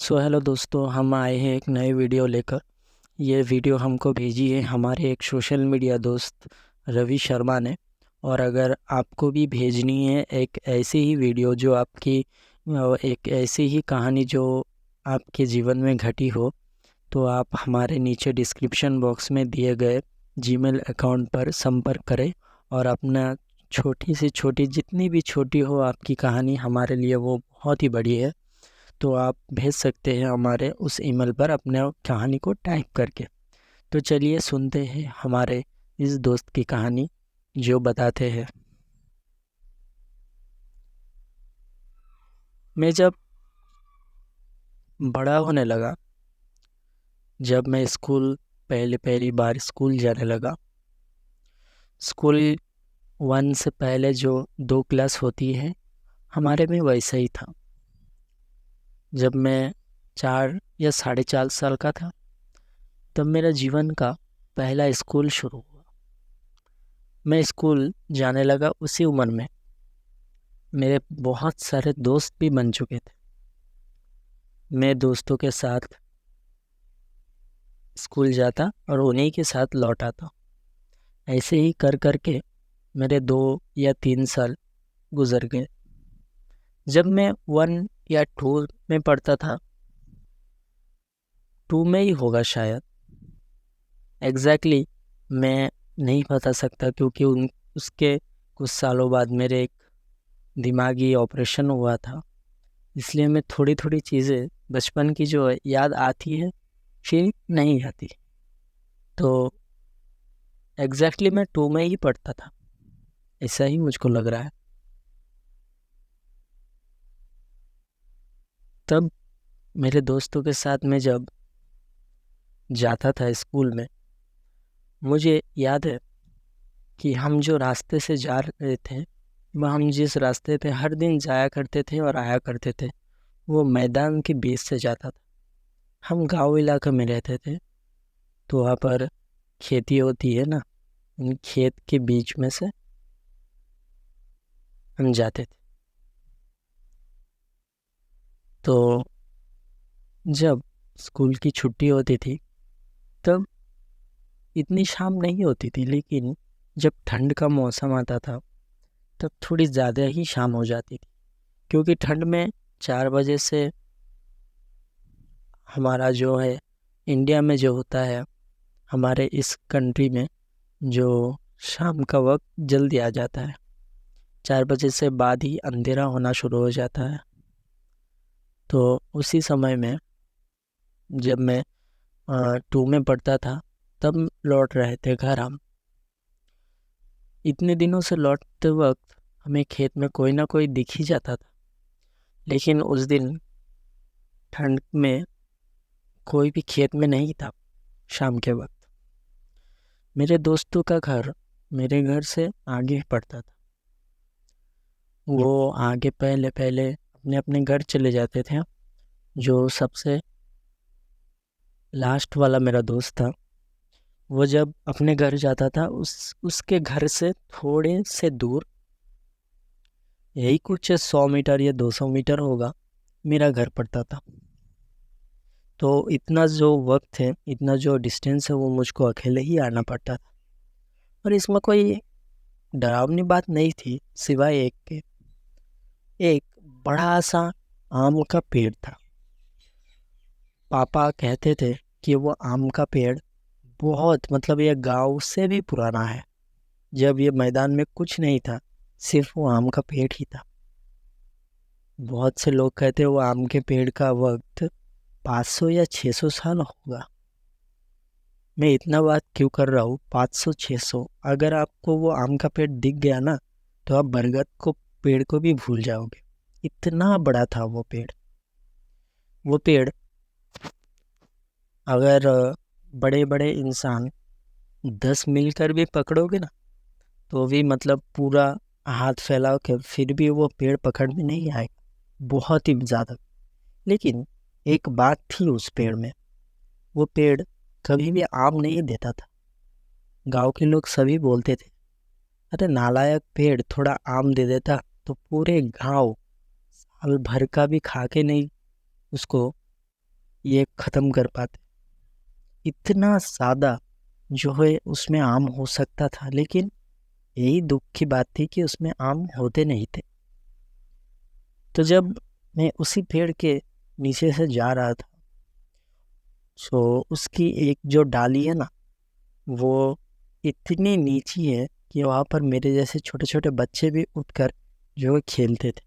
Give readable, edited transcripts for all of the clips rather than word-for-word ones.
Hello दोस्तों, हम आए हैं एक नए वीडियो लेकर। ये वीडियो हमको भेजी है हमारे एक सोशल मीडिया दोस्त रवि शर्मा ने। और अगर आपको भी भेजनी है एक ऐसी ही वीडियो जो आपकी एक ऐसी ही कहानी जो आपके जीवन में घटी हो, तो आप हमारे नीचे डिस्क्रिप्शन बॉक्स में दिए गए जीमेल अकाउंट पर संपर्क करें और अपना छोटी से छोटी, जितनी भी छोटी हो आपकी कहानी, हमारे लिए वो बहुत ही बड़ी है, तो आप भेज सकते हैं हमारे उस ईमेल पर अपने कहानी को टाइप करके। तो चलिए सुनते हैं हमारे इस दोस्त की कहानी जो बताते हैं। मैं जब बड़ा होने लगा, जब मैं पहले पहली बार स्कूल जाने लगा, स्कूल 1 से पहले जो 2 क्लास होती है हमारे में वैसा ही था। जब मैं 4 या 4.5 साल का था, तब मेरा जीवन का पहला स्कूल शुरू हुआ। मैं स्कूल जाने लगा उसी उम्र में मेरे बहुत सारे दोस्त भी बन चुके थे। मैं दोस्तों के साथ स्कूल जाता और उन्हीं के साथ लौट आता। ऐसे ही कर कर के मेरे 2 या 3 साल गुजर गए। जब मैं 1 या 2 में पढ़ता था, 2 में ही होगा शायद, एग्जैक्टली मैं नहीं बता सकता, क्योंकि उसके कुछ सालों बाद मेरे एक दिमागी ऑपरेशन हुआ था। इसलिए मैं थोड़ी थोड़ी चीज़ें बचपन की जो याद आती है फिर नहीं आती। तो एग्जैक्टली मैं 2 में ही पढ़ता था, ऐसा ही मुझको लग रहा है। तब मेरे दोस्तों के साथ मैं जब जाता था स्कूल में, मुझे याद है कि हम जो रास्ते से जा रहे थे, वह हम जिस रास्ते पे हर दिन जाया करते थे और आया करते थे, वो मैदान के बीच से जाता था। हम गांव इलाके में रहते थे, तो वहाँ पर खेती होती है ना, उन खेत के बीच में से हम जाते थे। तो जब स्कूल की छुट्टी होती थी, तब इतनी शाम नहीं होती थी, लेकिन जब ठंड का मौसम आता था तब थोड़ी ज़्यादा ही शाम हो जाती थी। क्योंकि ठंड में 4 बजे से हमारा जो है, इंडिया में जो होता है, हमारे इस कंट्री में जो शाम का वक्त जल्दी आ जाता है, 4 बजे से बाद ही अंधेरा होना शुरू हो जाता है। तो उसी समय में जब मैं 2 में पढ़ता था, तब लौट रहे थे घर हम। इतने दिनों से लौटते वक्त हमें खेत में कोई ना कोई दिख ही जाता था, लेकिन उस दिन ठंड में कोई भी खेत में नहीं था। शाम के वक्त मेरे दोस्तों का घर मेरे घर से आगे पड़ता था। वो आगे पहले पहले अपने अपने घर चले जाते थे। जो सबसे लास्ट वाला मेरा दोस्त था, वो जब अपने घर जाता था, उसके घर से थोड़े से दूर, यही कुछ 100 मीटर या 200 मीटर होगा, मेरा घर पड़ता था। तो इतना जो वक्त है, इतना जो डिस्टेंस है, वो मुझको अकेले ही आना पड़ता था। और इसमें कोई डरावनी बात नहीं थी, सिवाय एक के। एक बड़ा सा आम का पेड़ था। पापा कहते थे कि वो आम का पेड़ बहुत, मतलब ये गांव से भी पुराना है। जब ये मैदान में कुछ नहीं था, सिर्फ वो आम का पेड़ ही था। बहुत से लोग कहते हैं वो आम के पेड़ का वक्त 500 या 600 साल होगा। मैं इतना बात क्यों कर रहा हूँ, 500 600, अगर आपको वो आम का पेड़ दिख गया ना, तो आप बरगद को पेड़ को भी भूल जाओगे। इतना बड़ा था वो पेड़। वो पेड़ अगर बड़े बड़े इंसान 10 मिलकर भी पकड़ोगे ना, तो भी मतलब पूरा हाथ फैलाओ के फिर भी वो पेड़ पकड़ में नहीं आएगा, बहुत ही ज़्यादा। लेकिन एक बात थी उस पेड़ में, वो पेड़ कभी भी आम नहीं देता था। गांव के लोग सभी बोलते थे, अरे नालायक पेड़ थोड़ा आम दे देता तो पूरे गांव साल भर का भी खा के नहीं उसको ये ख़त्म कर पाते। इतना सादा जो है उसमें आम हो सकता था, लेकिन यही दुख की बात थी कि उसमें आम होते नहीं थे। तो जब मैं उसी पेड़ के नीचे से जा रहा था, सो उसकी एक जो डाली है ना, वो इतनी नीची है कि वहाँ पर मेरे जैसे छोटे छोटे बच्चे भी उठकर जो है खेलते थे।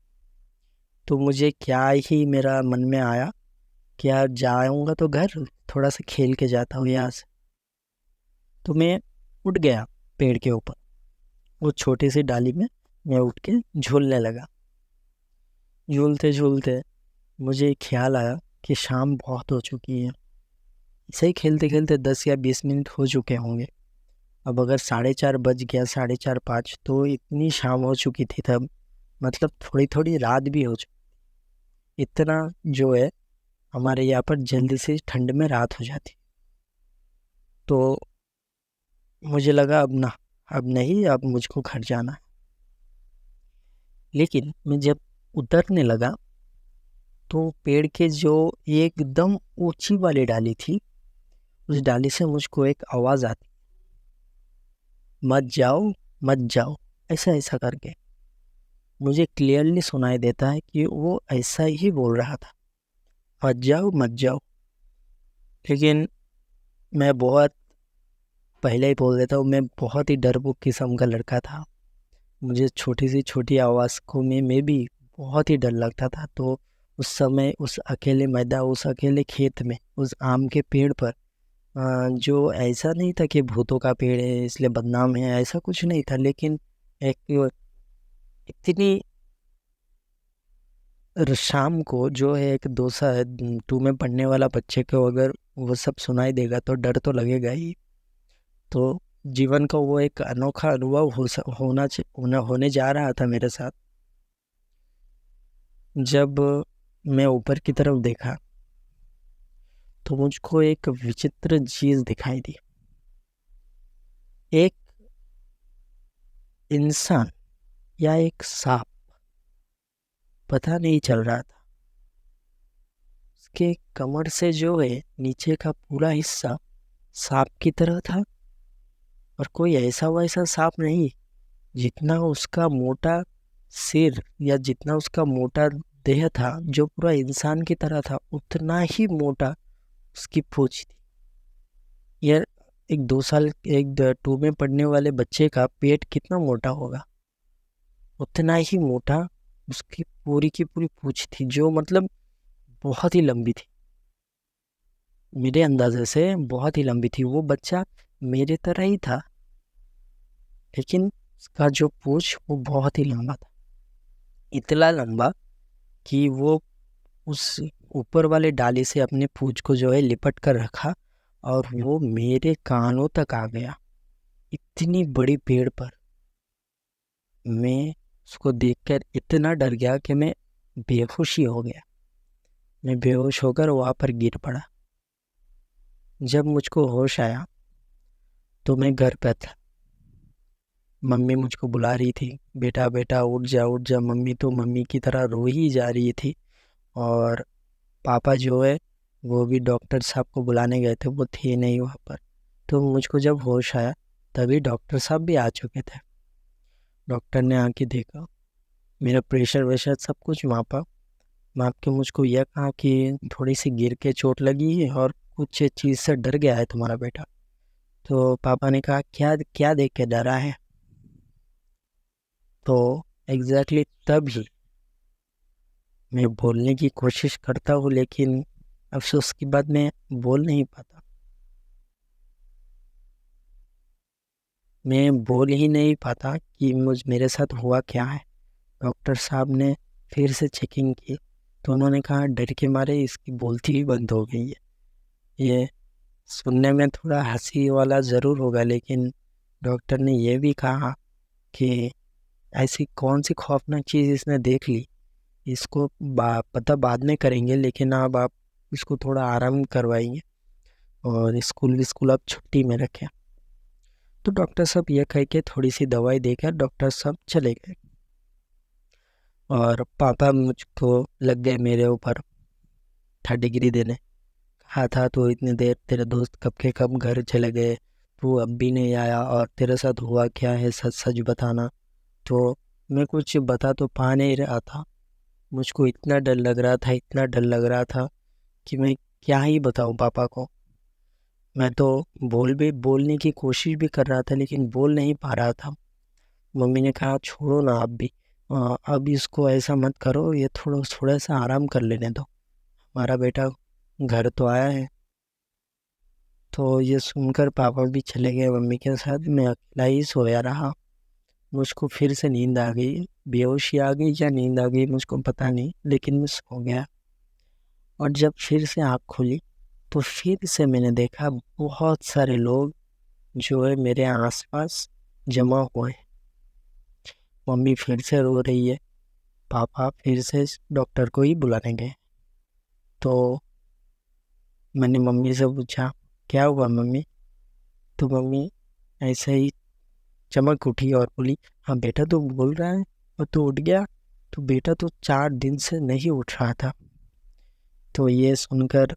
तो मुझे क्या ही मेरा मन में आया कि यार जाऊँगा तो घर थोड़ा सा खेल के जाता हूँ यहाँ से। तो मैं उठ गया पेड़ के ऊपर, वो छोटी सी डाली में मैं उठ के झूलने लगा। झूलते झूलते मुझे एक ख्याल आया कि शाम बहुत हो चुकी है। ऐसे ही खेलते खेलते 10 या 20 मिनट हो चुके होंगे। अब अगर 4:30 बज गया, 4:30 5, तो इतनी शाम हो चुकी थी तब, मतलब थोड़ी थोड़ी रात भी हो चुकी। इतना जो है हमारे यहाँ पर जल्दी से ठंड में रात हो जाती। तो मुझे लगा अब ना, अब नहीं, अब मुझको घर जाना है। लेकिन मैं जब उतरने लगा तो पेड़ के जो एकदम ऊंची वाली डाली थी, उस डाली से मुझको एक आवाज़ आती, मत जाओ मत जाओ, ऐसा ऐसा करके। मुझे क्लियरली सुनाई देता है कि वो ऐसा ही बोल रहा था, मत जाओ मत जाओ। लेकिन मैं बहुत पहले ही बोल देता हूँ, मैं बहुत ही डरपोक किस्म का लड़का था। मुझे छोटी सी छोटी आवाज़ को में भी बहुत ही डर लगता था। तो उस समय उस अकेले मैदान, उस अकेले खेत में, उस आम के पेड़ पर, जो ऐसा नहीं था कि भूतों का पेड़ है इसलिए बदनाम है, ऐसा कुछ नहीं था। लेकिन एक इतनी शाम को जो है एक 2 में पढ़ने वाला बच्चे को अगर वो सब सुनाई देगा तो डर तो लगेगा ही। तो जीवन का वो एक अनोखा अनुभव होने जा रहा था मेरे साथ। जब मैं ऊपर की तरफ देखा तो मुझको एक विचित्र चीज दिखाई दी। एक इंसान या एक सांप, पता नहीं चल रहा था। उसके कमर से जो है नीचे का पूरा हिस्सा सांप की तरह था, और कोई ऐसा वैसा सांप नहीं। जितना उसका मोटा सिर या जितना उसका मोटा देह था जो पूरा इंसान की तरह था, उतना ही मोटा उसकी पूंछ थी। यार, एक 2 साल, एक 2 में पढ़ने वाले बच्चे का पेट कितना मोटा होगा, उतना ही मोटा उसकी पूरी की पूरी पूंछ थी, जो मतलब बहुत ही लंबी थी। मेरे अंदाजे से बहुत ही लंबी थी। वो बच्चा मेरे तरह ही था, लेकिन उसका जो पूंछ वो बहुत ही लंबा था। इतना लंबा कि वो उस ऊपर वाले डाली से अपने पूंछ को जो है लिपट कर रखा, और वो मेरे कानों तक आ गया। इतनी बड़ी पेड़ पर मैं उसको देखकर इतना डर गया कि मैं बेहोश ही हो गया। मैं बेहोश होकर वहाँ पर गिर पड़ा। जब मुझको होश आया तो मैं घर पर था। मम्मी मुझको बुला रही थी, बेटा बेटा उठ जा उठ जा। मम्मी तो मम्मी की तरह रो ही जा रही थी। और पापा जो है वो भी डॉक्टर साहब को बुलाने गए थे, वो थे नहीं वहाँ पर। तो मुझको जब होश आया तभी डॉक्टर साहब भी आ चुके थे। डॉक्टर ने आके देखा, मेरा प्रेशर वेशर सब कुछ मापा। माप के मुझको यह कहा कि थोड़ी सी गिर के चोट लगी है और कुछ चीज़ से डर गया है तुम्हारा बेटा। तो पापा ने कहा, क्या क्या देख के डरा है? तो एग्जैक्टली तभी मैं बोलने की कोशिश करता हूँ, लेकिन अफसोस की बात मैं बोल नहीं पाता। मैं बोल ही नहीं पाता कि मेरे साथ हुआ क्या है। डॉक्टर साहब ने फिर से चेकिंग की तो उन्होंने कहा, डर के मारे इसकी बोलती ही बंद हो गई है। ये सुनने में थोड़ा हंसी वाला ज़रूर होगा, लेकिन डॉक्टर ने यह भी कहा कि ऐसी कौन सी खौफनाक चीज़ इसने देख ली, इसको पता बाद में करेंगे, लेकिन अब आप इसको थोड़ा आराम करवाएंगे और स्कूल अब छुट्टी में रखें। तो डॉक्टर साहब ये कह के थोड़ी सी दवाई देकर डॉक्टर साहब चले गए और पापा मुझको लग गए मेरे ऊपर 3rd डिग्री देने। कहा था तो इतनी देर तेरे दोस्त कब के कब घर चले गए, तू अब भी नहीं आया और तेरे साथ हुआ क्या है, सच सच बताना। तो मैं कुछ बता तो पा नहीं रहा था, मुझको इतना डर लग रहा था, इतना डर लग रहा था कि मैं क्या ही बताऊं पापा को। मैं तो बोलने की कोशिश भी कर रहा था लेकिन बोल नहीं पा रहा था। मम्मी ने कहा छोड़ो ना आप भी, अब इसको ऐसा मत करो, ये थोड़ा सा आराम कर लेने दो, हमारा बेटा घर तो आया है। तो ये सुनकर पापा भी चले गए मम्मी के साथ, मैं अकेला ही सोया रहा। मुझको फिर से नींद आ गई, बेहोशी आ गई या नींद आ गई मुझको पता नहीं, लेकिन मैं सो गया। और जब फिर से आँख खुली तो फिर से मैंने देखा बहुत सारे लोग जो है मेरे आसपास जमा हुए। मम्मी फिर से रो रही है, पापा फिर से डॉक्टर को ही बुलाने गए। तो मैंने मम्मी से पूछा क्या हुआ मम्मी। तो मम्मी ऐसे ही चमक उठी और बोली हाँ बेटा तू बोल रहा है और तू उठ गया, तो बेटा तो 4 दिन से नहीं उठ रहा था। तो ये सुनकर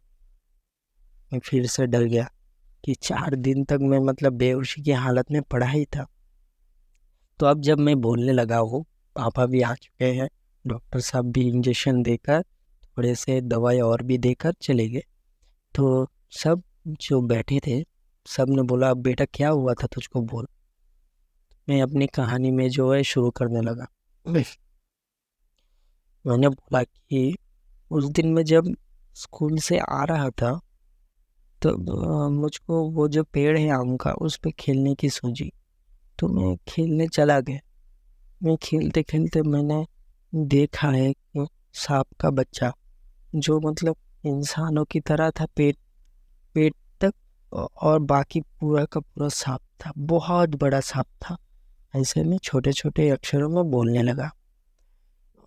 मैं फिर से डर गया कि 4 दिन तक मैं मतलब बेहोशी की हालत में पड़ा ही था। तो अब जब मैं बोलने लगा हूँ, पापा भी आ चुके हैं, डॉक्टर साहब भी इंजेक्शन देकर थोड़े से दवाई और भी देकर चले गए। तो सब जो बैठे थे सब ने बोला अब बेटा क्या हुआ था तुझको बोल। मैं अपनी कहानी में जो है शुरू करने लगा। मैंने बोला कि उस दिन मैं जब स्कूल से आ रहा था तो मुझको वो जो पेड़ है आम का उस पे खेलने की सूझी, तो मैं खेलने चला गया। मैं खेलते खेलते मैंने देखा है कि सांप का बच्चा जो मतलब इंसानों की तरह था, पेट पेट तक, और बाकी पूरा का पूरा सांप था, बहुत बड़ा सांप था। ऐसे में छोटे छोटे अक्षरों में बोलने लगा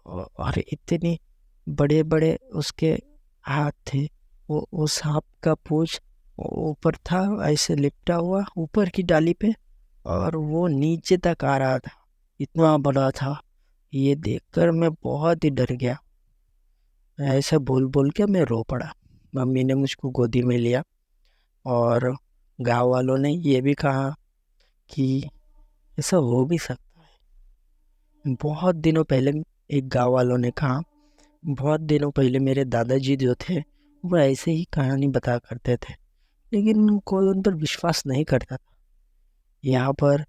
और इतने बड़े बड़े उसके हाथ थे। वो सांप का पूंछ ऊपर था ऐसे लिपटा हुआ ऊपर की डाली पे, और वो नीचे तक आ रहा था, इतना बड़ा था। ये देखकर मैं बहुत ही डर गया। ऐसा बोल बोल के मैं रो पड़ा। मम्मी ने मुझको गोदी में लिया और गांव वालों ने ये भी कहा कि ऐसा हो भी सकता है। बहुत दिनों पहले एक गांव वालों ने कहा, बहुत दिनों पहले मेरे दादाजी जो थे वो ऐसे ही कहानी बता करते थे, लेकिन कोई उन पर विश्वास नहीं करता था। यहाँ पर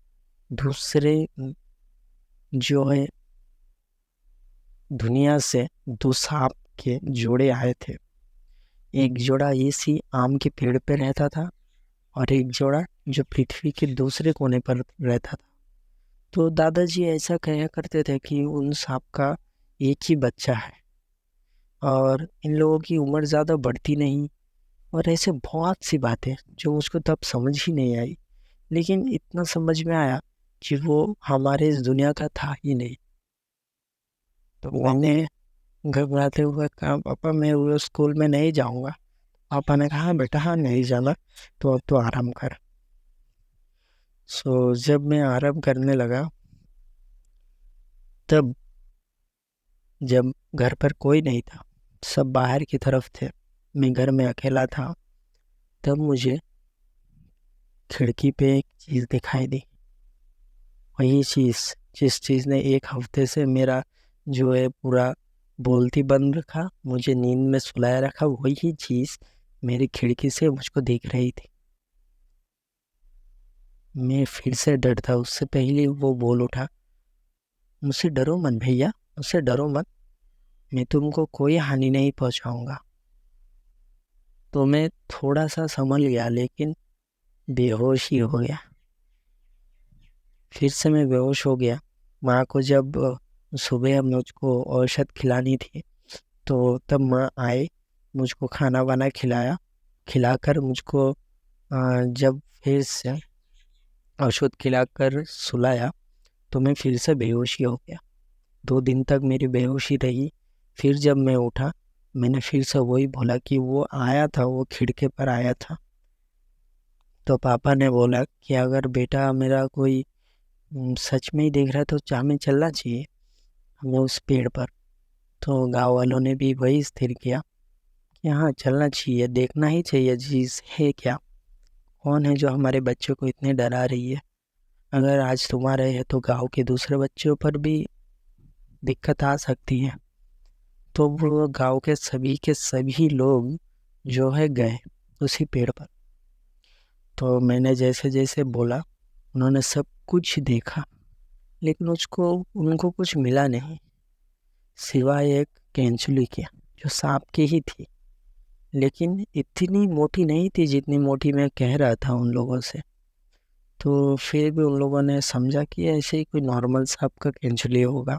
दूसरे जो है दुनिया से 2 सांप के जोड़े आए थे। एक जोड़ा इसी आम के पेड़ पे रहता था और एक जोड़ा जो पृथ्वी के दूसरे कोने पर रहता था। तो दादाजी ऐसा कहा करते थे कि उन सांप का एक ही बच्चा है और इन लोगों की उम्र ज़्यादा बढ़ती नहीं, और ऐसे बहुत सी बातें जो मुझको तब समझ ही नहीं आई। लेकिन इतना समझ में आया कि वो हमारे इस दुनिया का था ही नहीं। तो मैंने घबराते हुए कहा पापा मैं वो स्कूल में नहीं जाऊंगा। पापा ने कहा बेटा हाँ नहीं जाना, तो अब तो आराम कर। जब मैं आराम करने लगा तब जब घर पर कोई नहीं था, सब बाहर की तरफ थे, मैं घर में अकेला था, तब मुझे खिड़की पे एक चीज़ दिखाई दी। वही चीज़ जिस चीज़ ने एक हफ्ते से मेरा जो है पूरा बोलती बंद रखा, मुझे नींद में सुलाया रखा, वही चीज़ मेरी खिड़की से मुझको दिख रही थी। मैं फिर से डरता उससे पहले वो बोल उठा, मुझसे डरो मत भैया, मुझसे डरो मत, मैं तुमको कोई हानि नहीं पहुंचाऊंगा। तो मैं थोड़ा सा संभल गया लेकिन बेहोश ही हो गया। फिर से मैं बेहोश हो गया। माँ को जब सुबह मुझको औषध खिलानी थी तो तब माँ आए, मुझको खाना वाना खिलाया, खिलाकर मुझको जब फिर से औषध खिलाकर सुलाया तो मैं फिर से बेहोशी हो गया। 2 दिन तक मेरी बेहोशी रही। फिर जब मैं उठा मैंने फिर से वही बोला कि वो आया था, वो खिड़की पर आया था। तो पापा ने बोला कि अगर बेटा मेरा कोई सच में ही देख रहा है तो हमें चलना चाहिए हमें उस पेड़ पर। तो गांव वालों ने भी वही स्थिर किया कि हाँ चलना चाहिए, देखना ही चाहिए चीज़ है क्या, कौन है जो हमारे बच्चों को इतने डरा रही है। अगर आज तुम्हारे है तो गांव के दूसरे बच्चों पर भी दिक्कत आ सकती है। तो वो गांव के सभी लोग जो है गए उसी पेड़ पर। तो मैंने जैसे जैसे बोला उन्होंने सब कुछ देखा, लेकिन उनको कुछ मिला नहीं सिवाय एक केंचुली के, जो सांप की ही थी, लेकिन इतनी मोटी नहीं थी जितनी मोटी मैं कह रहा था उन लोगों से। तो फिर भी उन लोगों ने समझा कि ऐसे ही कोई नॉर्मल सांप का केंचुली होगा।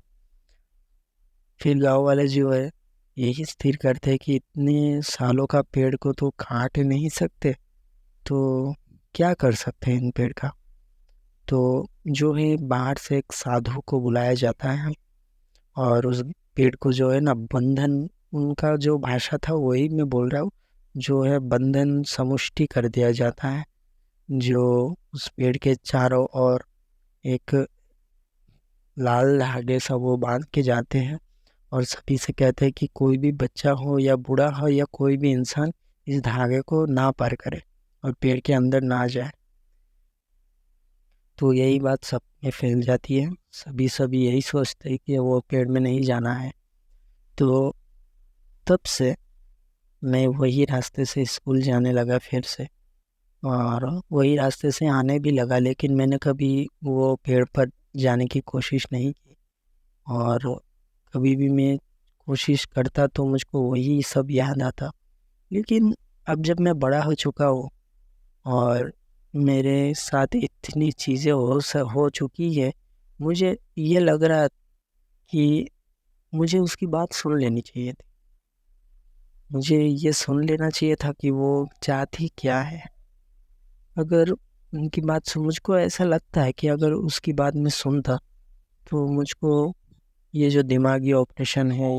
फिर गांव वाले जो है यही स्थिर करते हैं कि इतने सालों का पेड़ को तो काट नहीं सकते, तो क्या कर सकते हैं इन पेड़ का। तो जो है बाहर से एक साधु को बुलाया जाता है और उस पेड़ को जो है ना बंधन, उनका जो भाषा था वही मैं बोल रहा हूँ, जो है बंधन समुष्टि कर दिया जाता है। जो उस पेड़ के चारों ओर एक लाल धागे सा वो बांध के जाते हैं और सभी से कहते हैं कि कोई भी बच्चा हो या बूढ़ा हो या कोई भी इंसान इस धागे को ना पार करे और पेड़ के अंदर ना जाए। तो यही बात सब में फैल जाती है, सभी यही सोचते हैं कि वो पेड़ में नहीं जाना है। तो तब से मैं वही रास्ते से स्कूल जाने लगा फिर से, और वही रास्ते से आने भी लगा, लेकिन मैंने कभी वो पेड़ पर जाने की कोशिश नहीं की। और कभी भी मैं कोशिश करता तो मुझको वही सब याद आता। लेकिन अब जब मैं बड़ा हो चुका हूँ और मेरे साथ इतनी चीज़ें हो चुकी है, मुझे ये लग रहा कि मुझे उसकी बात सुन लेनी चाहिए थी। मुझे ये सुन लेना चाहिए था कि वो चाहती क्या है। अगर उनकी बात सुन, मुझको ऐसा लगता है कि अगर उसकी बात मैं सुनता तो मुझको ये जो दिमागी ऑपरेशन है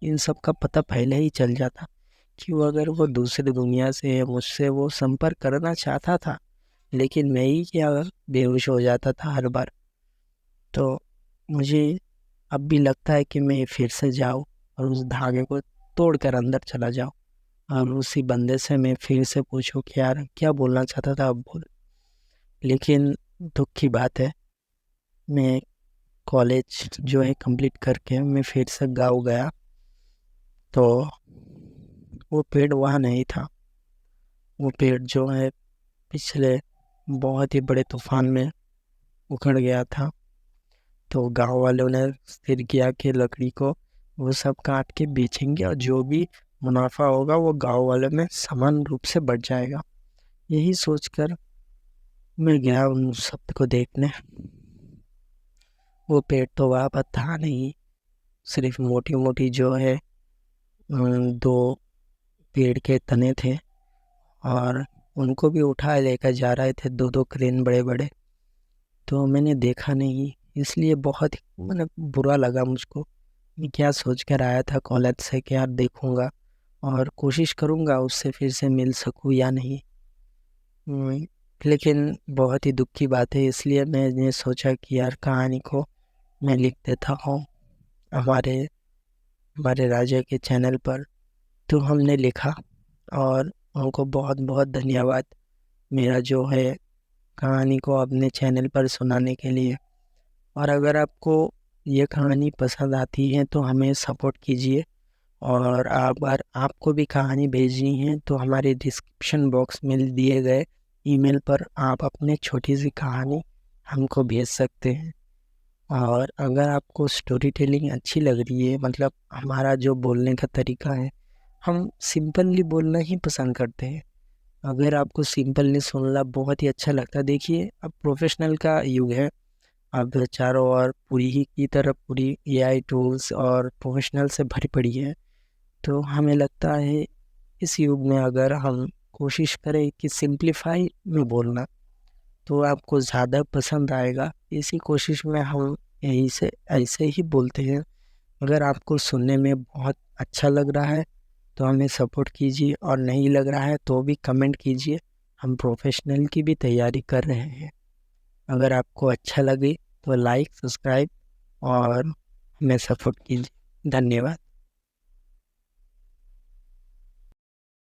इन सब का पता पहले ही चल जाता। कि वो अगर वो दूसरी दुनिया से मुझसे वो संपर्क करना चाहता था, लेकिन मैं ही क्या बेहोश हो जाता था हर बार। तो मुझे अब भी लगता है कि मैं फिर से जाऊँ और उस धागे को तोड़ कर अंदर चला जाऊँ और उसी बंदे से मैं फिर से पूछूं कि यार क्या बोलना चाहता था, अब बोल। लेकिन दुख की बात है, मैं कॉलेज जो है कंप्लीट करके मैं फिर से गाँव गया तो वो पेड़ वहाँ नहीं था। वो पेड़ जो है पिछले बहुत ही बड़े तूफान में उखड़ गया था। तो गांव वालों ने स्थिर किया कि लकड़ी को वो सब काट के बेचेंगे और जो भी मुनाफा होगा वो गांव वालों में समान रूप से बढ़ जाएगा। यही सोचकर मैं गया उन सब को देखने। वो पेड़ तो वहाँ पर था नहीं, सिर्फ मोटी मोटी जो है दो पेड़ के तने थे और उनको भी उठा लेकर जा रहे थे दो दो क्रेन बड़े बड़े। तो मैंने देखा नहीं, इसलिए बहुत मतलब बुरा लगा मुझको। मैं क्या सोच कर आया था कॉलेज से कि यार देखूंगा और कोशिश करूंगा उससे फिर से मिल सकूं या नहीं। हम्म, लेकिन बहुत ही दुख की बात है, इसलिए मैंने सोचा कि यार कहानी को मैं लिख देता हूँ हमारे हमारे राजा के चैनल पर। तो हमने लिखा और उनको बहुत बहुत धन्यवाद मेरा जो है कहानी को अपने चैनल पर सुनाने के लिए। और अगर आपको ये कहानी पसंद आती है तो हमें सपोर्ट कीजिए। और अगर आपको भी कहानी भेजनी है तो हमारे डिस्क्रिप्शन बॉक्स में दिए गए ईमेल पर आप अपने छोटी सी कहानी हमको भेज सकते हैं। और अगर आपको स्टोरी टेलिंग अच्छी लग रही है, मतलब हमारा जो बोलने का तरीका है, हम सिंपली बोलना ही पसंद करते हैं। अगर आपको सिंपली सुनना बहुत ही अच्छा लगता है, देखिए अब प्रोफेशनल का युग है। अब चारों ओर पूरी ही की तरफ पूरी एआई टूल्स और प्रोफेशनल से भरी पड़ी है। तो हमें लगता है इस युग में अगर हम कोशिश करें कि सिंप्लीफाई में बोलना तो आपको ज़्यादा पसंद आएगा। इसी कोशिश में हम यही से ऐसे ही बोलते हैं। अगर आपको सुनने में बहुत अच्छा लग रहा है तो हमें सपोर्ट कीजिए और नहीं लग रहा है तो भी कमेंट कीजिए, हम प्रोफेशनल की भी तैयारी कर रहे हैं। अगर आपको अच्छा लगे तो लाइक, सब्सक्राइब और हमें सपोर्ट कीजिए। धन्यवाद।